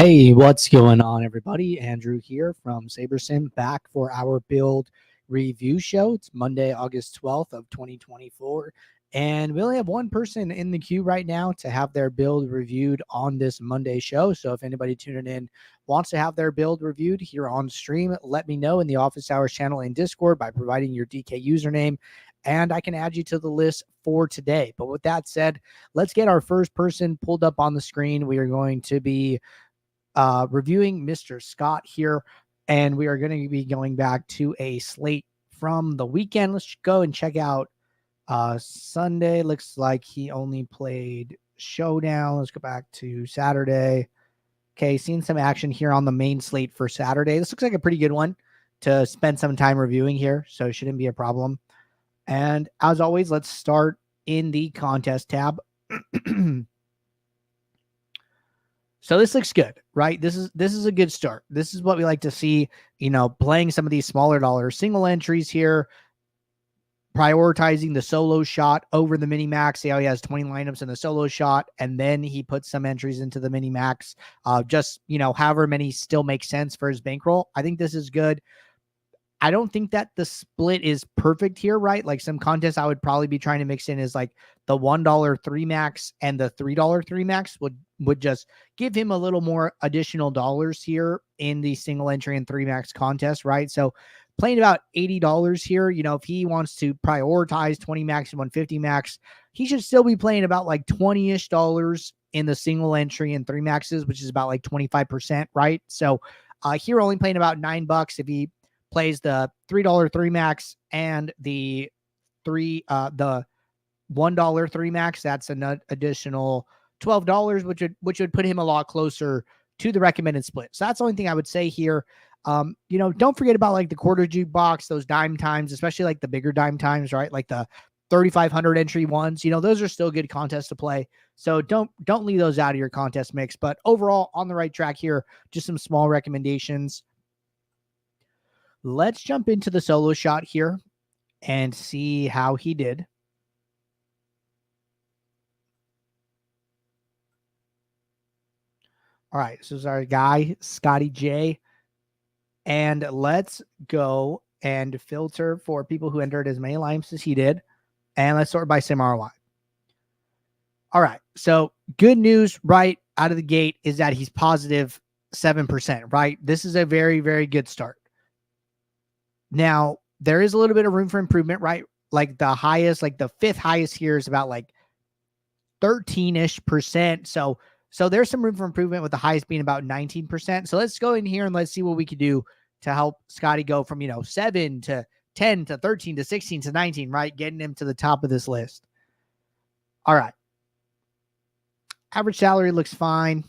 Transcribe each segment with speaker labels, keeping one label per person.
Speaker 1: Hey, what's going on, everybody? Andrew here from SaberSim, back for our build review show. It's Monday, August 12th of 2024, and we only have one person in the queue right now to have their build reviewed on this Monday show. So if anybody tuning in wants to have their build reviewed here on stream, let me know in the Office Hours channel in Discord by providing your DK username, and I can add you to the list for today. But with that said, let's get our first person pulled up on the screen. We are going to be reviewing Mr. Scott here, and we are going to be going back to a slate from the weekend. Let's go and check out Sunday. Looks like he only played Showdown. Let's go back to Saturday. Okay, seen some action here on the main slate for Saturday. This looks like a pretty good one to spend some time reviewing here, so it shouldn't be a problem. And as always, let's start in the contest tab. So this looks good, right? This is a good start. This is what we like to see, playing some of these smaller dollar single entries here, prioritizing the solo shot over the mini max. See how he has 20 lineups in the solo shot, and then he puts some entries into the mini max. Just, however many still make sense for his bankroll. I think this is good. I don't think that the split is perfect here, right? Like some contests I would probably be trying to mix in is like the $1 3 max and the $3 3 max would just give him a little more additional dollars here in the single entry and 3 max contest, right? So playing about $80 here, if he wants to prioritize 20 max and 150 max, he should still be playing about like 20-ish dollars in the single entry and 3 maxes, which is about like 25%, right? So here only playing about $9 if he plays the $3 3 max and the $1 3 max. That's an additional $12, which would put him a lot closer to the recommended split. So that's the only thing I would say here. Don't forget about like the quarter jukebox, those dime times, especially like the bigger dime times, right? Like the 3,500 entry ones, those are still good contests to play. So don't leave those out of your contest mix, but overall on the right track here, just some small recommendations. Let's jump into the solo shot here and see how he did. All right, so this is our guy, Scotty J. And let's go and filter for people who entered as many lineups as he did. And let's sort by sim ROI. All right, so good news right out of the gate is that he's positive 7%, right? This is a very, very good start. Now, there is a little bit of room for improvement, right? Like the highest, like the fifth highest here is about like 13-ish%. So there's some room for improvement with the highest being about 19%. So let's go in here and let's see what we can do to help Scotty go from, 7 to 10 to 13 to 16 to 19, right? Getting him to the top of this list. All right. Average salary looks fine.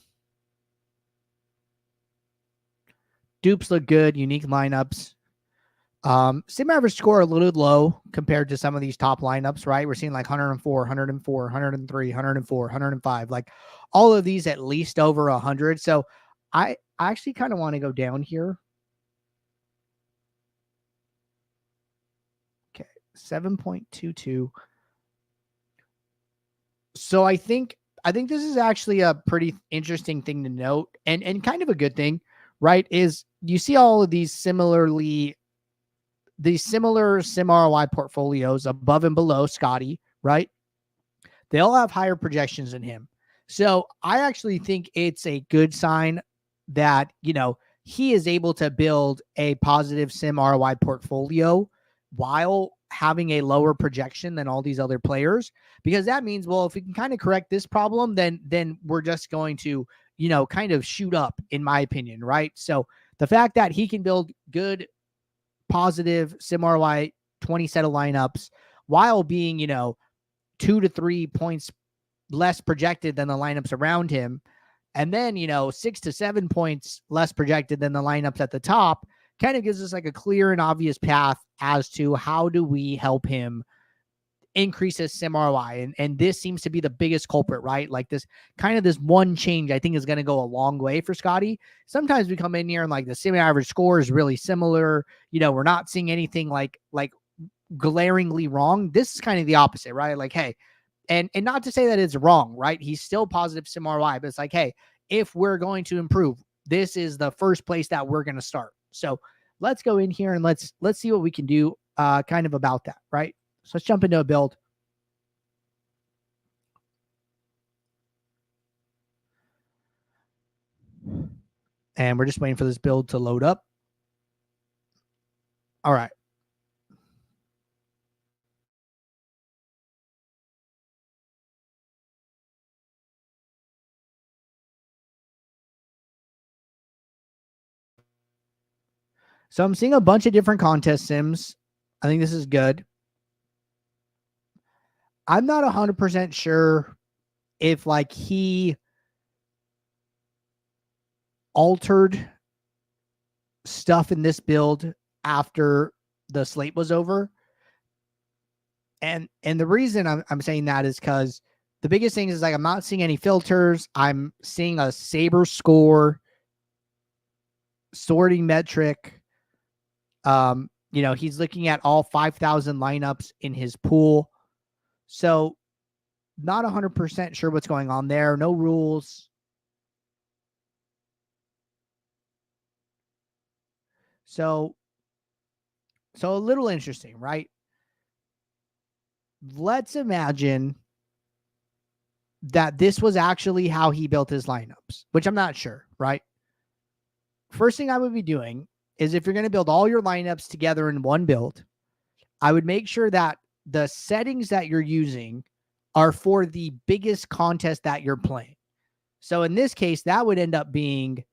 Speaker 1: Dupes look good. Unique lineups. Sim average score a little low compared to some of these top lineups, right? We're seeing like 104, 104, 103, 104, 105, like all of these at least over 100. So I actually kind of want to go down here. Okay, 7.22. So I think this is actually a pretty interesting thing to note and kind of a good thing, right? Is you see all of these similar sim ROI portfolios above and below Scotty, right? They all have higher projections than him. So I actually think it's a good sign that, he is able to build a positive sim ROI portfolio while having a lower projection than all these other players, because that means, well, if we can kind of correct this problem, then we're just going to, kind of shoot up, in my opinion, right? So the fact that he can build good positive sim ROI 20 set of lineups while being 2 to 3 points less projected than the lineups around him, and then 6 to 7 points less projected than the lineups at the top, kind of gives us like a clear and obvious path as to how do we help him increase his sim ROI. And this seems to be the biggest culprit, right? Like this one change I think is going to go a long way for Scotty. Sometimes we come in here and like the sim average score is really similar. We're not seeing anything like glaringly wrong. This is kind of the opposite, right? Like, hey, And not to say that it's wrong, right? He's still positive sim ROI, but it's like, hey, if we're going to improve, this is the first place that we're going to start. So let's go in here and let's see what we can do kind of about that, right? So let's jump into a build. And we're just waiting for this build to load up. All right. So I'm seeing a bunch of different contest sims. I think this is good. I'm not 100% sure if like he altered stuff in this build after the slate was over. And the reason I'm saying that is because the biggest thing is like I'm not seeing any filters. I'm seeing a Saber score, sorting metric. You know, he's looking at all 5,000 lineups in his pool. So not 100% sure what's going on there. No rules. So a little interesting, right? Let's imagine that this was actually how he built his lineups, which I'm not sure, right? First thing I would be doing is if you're going to build all your lineups together in one build, I would make sure that the settings that you're using are for the biggest contest that you're playing. So in this case, that would end up being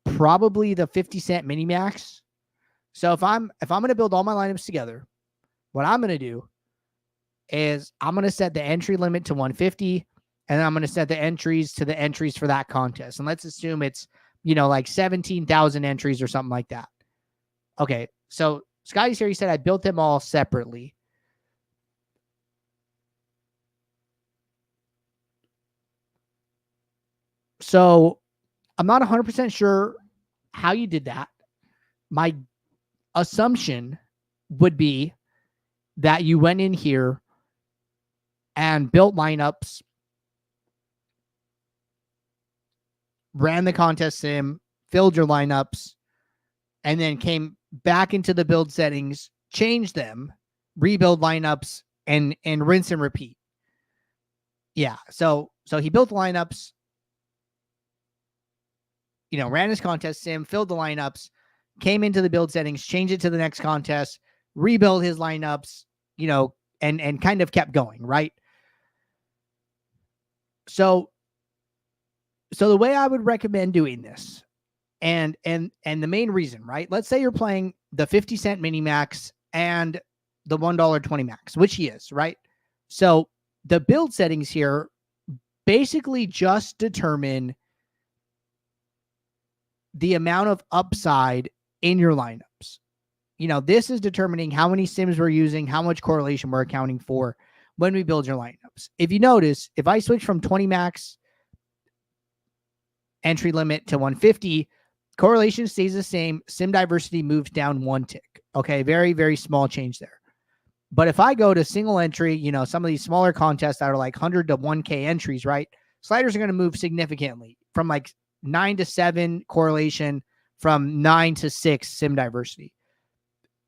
Speaker 1: probably the 50-cent mini max. So if I'm going to build all my lineups together, what I'm going to do is I'm going to set the entry limit to 150, and then I'm going to set the entries to the entries for that contest. And let's assume it's, you know, like 17,000 entries or something like that. Okay. So Scotty's here, he said I built them all separately. So I'm not 100% sure how you did that. My assumption would be that you went in here and built lineups, ran the contest sim, filled your lineups, and then came back into the build settings, changed them, rebuild lineups, and rinse and repeat. Yeah. So he built the lineups, you know, ran his contest sim, filled the lineups, came into the build settings, changed it to the next contest, rebuild his lineups, you know, and kind of kept going, right? So the way I would recommend doing this, and the main reason, right? Let's say you're playing the 50-cent mini max and the $1.20 max, which he is, right? So the build settings here basically just determine the amount of upside in your lineups. You know, this is determining how many sims we're using, how much correlation we're accounting for when we build your lineups. If you notice, if I switch from 20 max entry limit to 150, correlation stays the same. Sim diversity moves down one tick. Okay, very, very small change there. But if I go to single entry, you know, some of these smaller contests that are like 100 to 1K entries, right? Sliders are going to move significantly from like 9 to 7 correlation, from 9 to 6 sim diversity.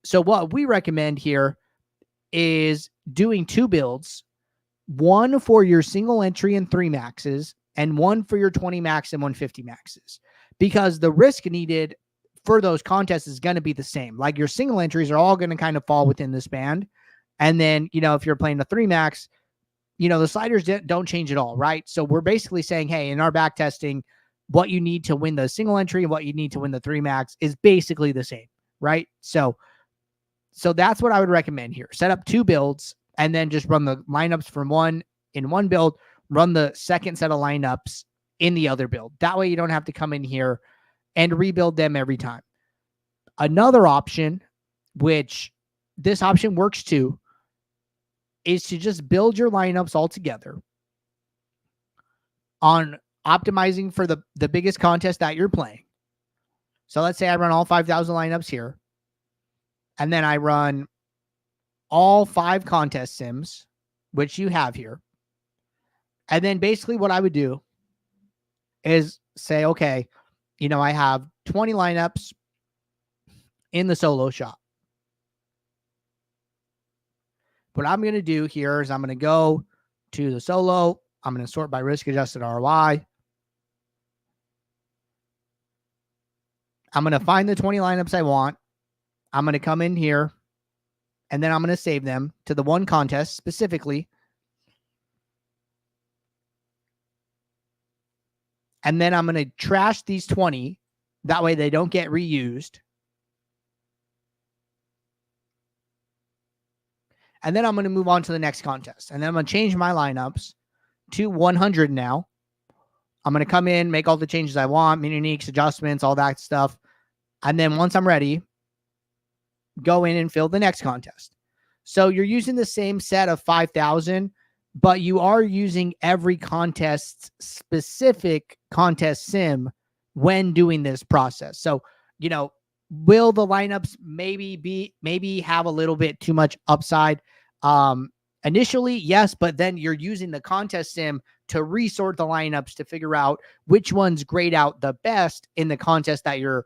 Speaker 1: So what we recommend here is doing two builds, one for your single entry and 3 maxes, and one for your 20 max and 150 maxes, because the risk needed for those contests is going to be the same. Like your single entries are all going to kind of fall within this band. And then, you know, if you're playing the 3 max, you know, the sliders don't change at all, right? So we're basically saying, hey, in our back testing, what you need to win the single entry and what you need to win the 3 max is basically the same, right? So that's what I would recommend here. Set up two builds and then just run the lineups from one in one build, run the second set of lineups in the other build. That way you don't have to come in here and rebuild them every time. Another option, which this option works too, is to just build your lineups all together on optimizing for the biggest contest that you're playing. So let's say I run all 5,000 lineups here. And then I run all 5 contest sims, which you have here. And then basically what I would do is say, okay, I have 20 lineups in the solo shot. What I'm going to do here is I'm going to go to the solo. I'm going to sort by risk adjusted ROI. I'm going to find the 20 lineups I want. I'm going to come in here and then I'm going to save them to the one contest specifically. And then I'm going to trash these 20. That way they don't get reused. And then I'm going to move on to the next contest. And then I'm going to change my lineups to 100 now. I'm going to come in, make all the changes I want, min uniques, adjustments, all that stuff. And then once I'm ready, go in and fill the next contest. So you're using the same set of 5,000, but you are using every contest's specific contest sim when doing this process. So, will the lineups maybe have a little bit too much upside? Initially, yes, but then you're using the contest sim to resort the lineups to figure out which ones grade out the best in the contest that you're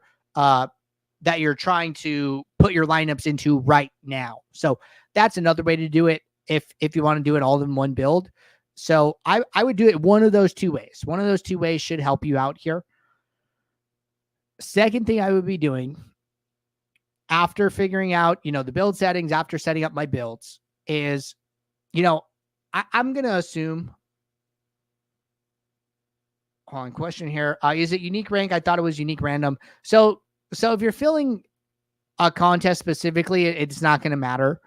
Speaker 1: trying to put your lineups into right now. So that's another way to do it if you want to do it all in one build. So I would do it one of those 2 ways. One of those 2 ways should help you out here. Second thing I would be doing after figuring out, the build settings, after setting up my builds is, I'm going to assume, hold on, question here. Is it unique rank? I thought it was unique random. So if you're filling a contest specifically, it's not going to matter.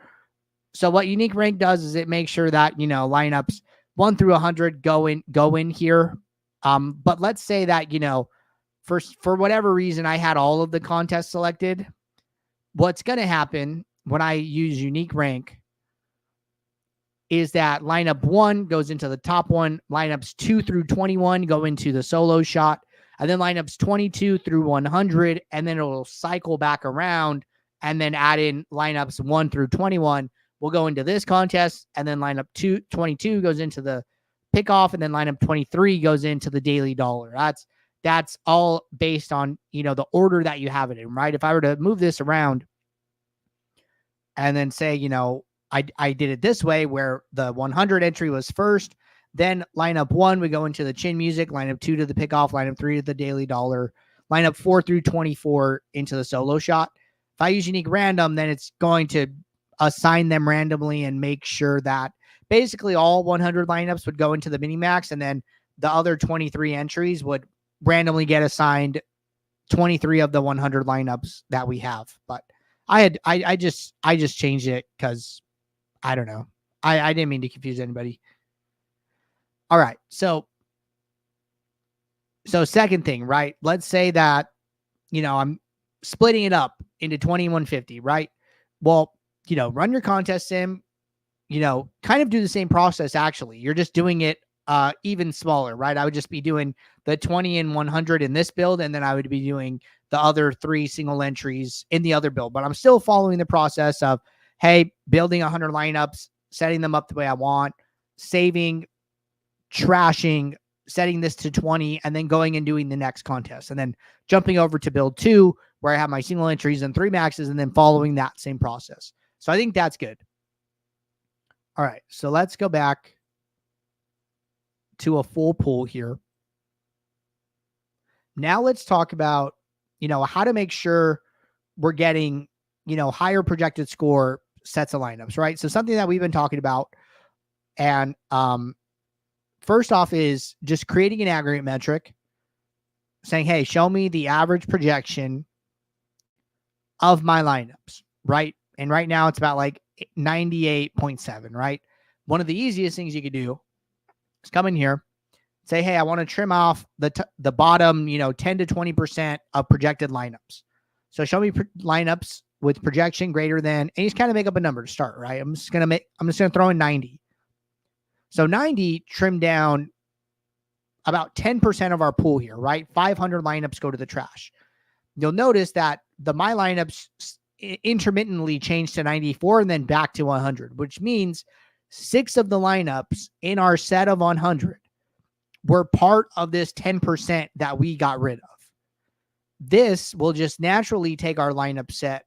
Speaker 1: So what unique rank does is it makes sure that, lineups 1 through 100 go in here. But let's say that, for whatever reason, I had all of the contests selected. What's going to happen when I use unique rank is that lineup 1 goes into the top one, lineups 2 through 21 go into the solo shot, and then lineups 22 through 100, and then it'll cycle back around and then add in lineups 1 through 21 will go into this contest, and then lineup 22 goes into the pickoff, and then lineup 23 goes into the daily dollar. That's all based on, the order that you have it in, right? If I were to move this around and then say, I did it this way where the 100 entry was first, then lineup 1 would go into the chin music, lineup 2 to the pickoff, lineup 3 to the daily dollar, lineup 4 through 24 into the solo shot. If I use unique random, then it's going to assign them randomly and make sure that basically all 100 lineups would go into the mini max, and then the other 23 entries would randomly get assigned 23 of the 100 lineups that we have. But I just changed it because I don't know. I didn't mean to confuse anybody. All right. So second thing, right? Let's say that, I'm splitting it up into 2150, right? Well, run your contest sim, kind of do the same process. Actually, you're just doing it even smaller, right? I would just be doing the 20 and 100 in this build, and then I would be doing the other 3 single entries in the other build. But I'm still following the process of, hey, building 100 lineups, setting them up the way I want, saving, trashing, setting this to 20, and then going and doing the next contest, and then jumping over to build 2, where I have my single entries and 3 maxes, and then following that same process. So I think that's good. All right, so let's go back to a full pool here. Now let's talk about, how to make sure we're getting, higher projected score sets of lineups, right? So something that we've been talking about, and first off is just creating an aggregate metric saying, hey, show me the average projection of my lineups, right? And right now it's about like 98.7, right? One of the easiest things you could do is come in here, say, hey, I want to trim off the bottom, 10 to 20% of projected lineups. So show me lineups with projection greater than, and you just kind of make up a number to start, right? I'm just going to throw in 90. So 90 trimmed down about 10% of our pool here, right? 500 lineups go to the trash. You'll notice that my lineups intermittently changed to 94 and then back to 100, which means 6 of the lineups in our set of 100 were part of this 10% that we got rid of. This will just naturally take our lineup set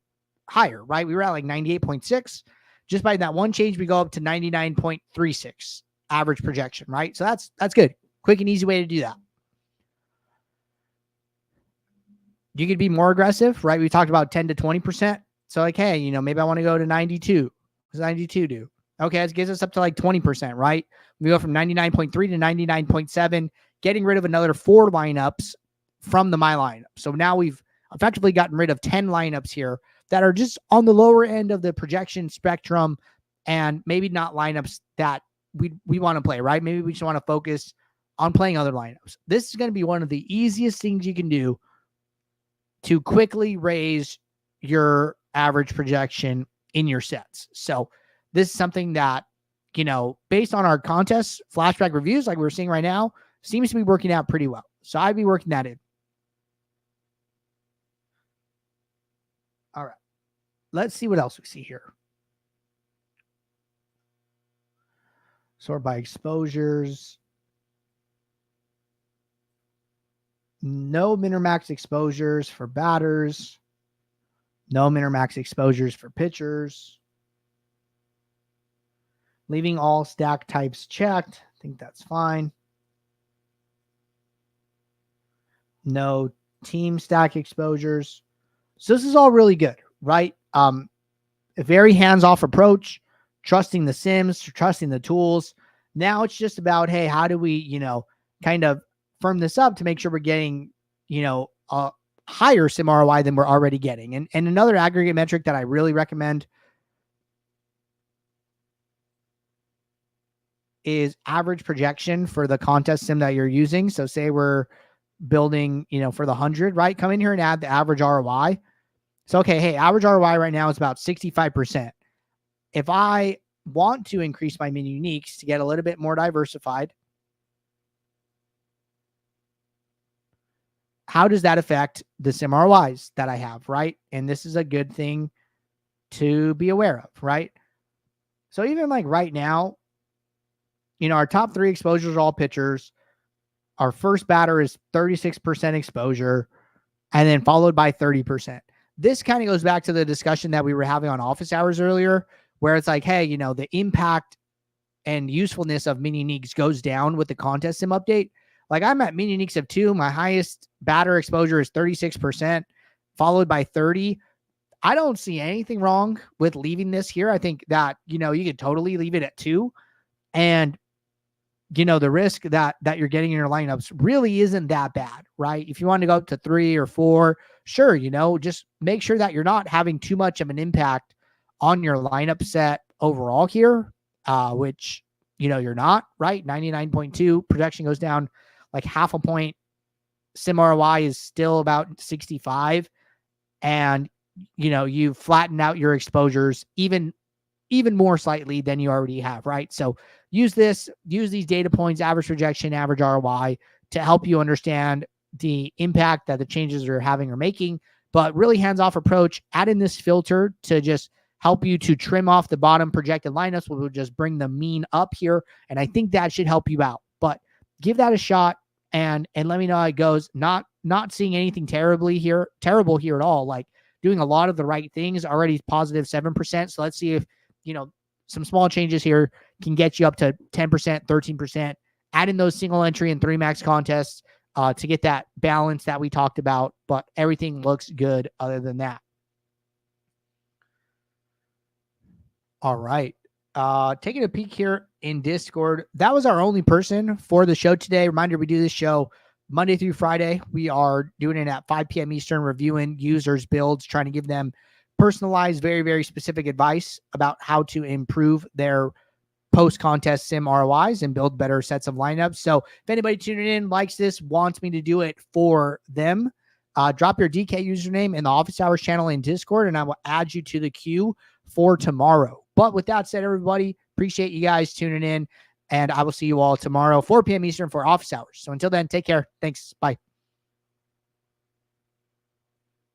Speaker 1: higher, right? We were at like 98.6. Just by that one change, we go up to 99.36 average projection, right? So that's good. Quick and easy way to do that. You could be more aggressive, right? We talked about 10 to 20%. So like, hey, you know, maybe I want to go to 92. What does 92 do? Okay, it gives us up to like 20%, right? We go from 99.3 to 99.7, getting rid of another 4 lineups from the my lineup. So now we've effectively gotten rid of 10 lineups here that are just on the lower end of the projection spectrum and maybe not lineups that we want to play, right? Maybe we just want to focus on playing other lineups. This is going to be one of the easiest things you can do to quickly raise your average projection in your sets. So this is something that, you know, based on our contests, flashback reviews, like we're seeing right now, seems to be working out pretty well. So I'd be working that in. All right. Let's see what else we see here. Sort by exposures. No min or max exposures for batters. No min or max exposures for pitchers. Leaving all stack types checked. I think that's fine. No team stack exposures. So this is all really good, right? A very hands-off approach, trusting the sims, trusting the tools. Now it's just about, hey, how do we, you know, kind of firm this up to make sure we're getting, you know, a higher sim ROI than we're already getting. And another aggregate metric that I really recommend is average projection for the contest sim that you're using. So say we're building, you know, for the 100, right? Come in here and add the average ROI. So, okay, hey, average ROI right now is about 65%. If I want to increase my mini uniques to get a little bit more diversified, how does that affect the sim ROIs that I have, right? And this is a good thing to be aware of, right? So even like right now, you know, our top 3 exposures are all pitchers. Our first batter is 36% exposure, and then followed by 30%. This kind of goes back to the discussion that we were having on office hours earlier, where it's like, hey, you know, the impact and usefulness of mini uniques goes down with the contest sim update. Like I'm at mini uniques of 2. My highest batter exposure is 36%, followed by 30. I don't see anything wrong with leaving this here. I think that, you know, you could totally leave it at 2. And, you know, the risk that you're getting in your lineups really isn't that bad, right? If you want to go up to 3 or 4, sure, you know, just make sure that you're not having too much of an impact on your lineup set overall here, which, you know, you're not, right? 99.2 projection goes down like half a point. Sim ROI is still about 65. And, you know, you flatten out your exposures even more slightly than you already have, right? So use these data points, average projection, average ROI, to help you understand the impact that the changes you're having are making. But really hands-off approach, add in this filter to just help you to trim off the bottom projected lineups, which will just bring the mean up here. And I think that should help you out. But give that a shot and let me know how it goes. Not seeing anything terrible here at all. Like doing a lot of the right things, already positive 7%. So let's see if, you know, some small changes here can get you up to 10%, 13%. Add in those single entry and 3 max contests to get that balance that we talked about. But everything looks good other than that. All right. Taking a peek here in Discord. That was our only person for the show today. Reminder, we do this show Monday through Friday. We are doing it at 5 p.m. Eastern, reviewing users' builds, trying to give them personalized, very, very specific advice about how to improve their post-contest sim ROIs and build better sets of lineups. So if anybody tuning in likes this, wants me to do it for them, drop your DK username in the Office Hours channel in Discord, and I will add you to the queue for tomorrow. But with that said, everybody, appreciate you guys tuning in, and I will see you all tomorrow, 4 p.m. Eastern for Office Hours. So until then, take care. Thanks. Bye.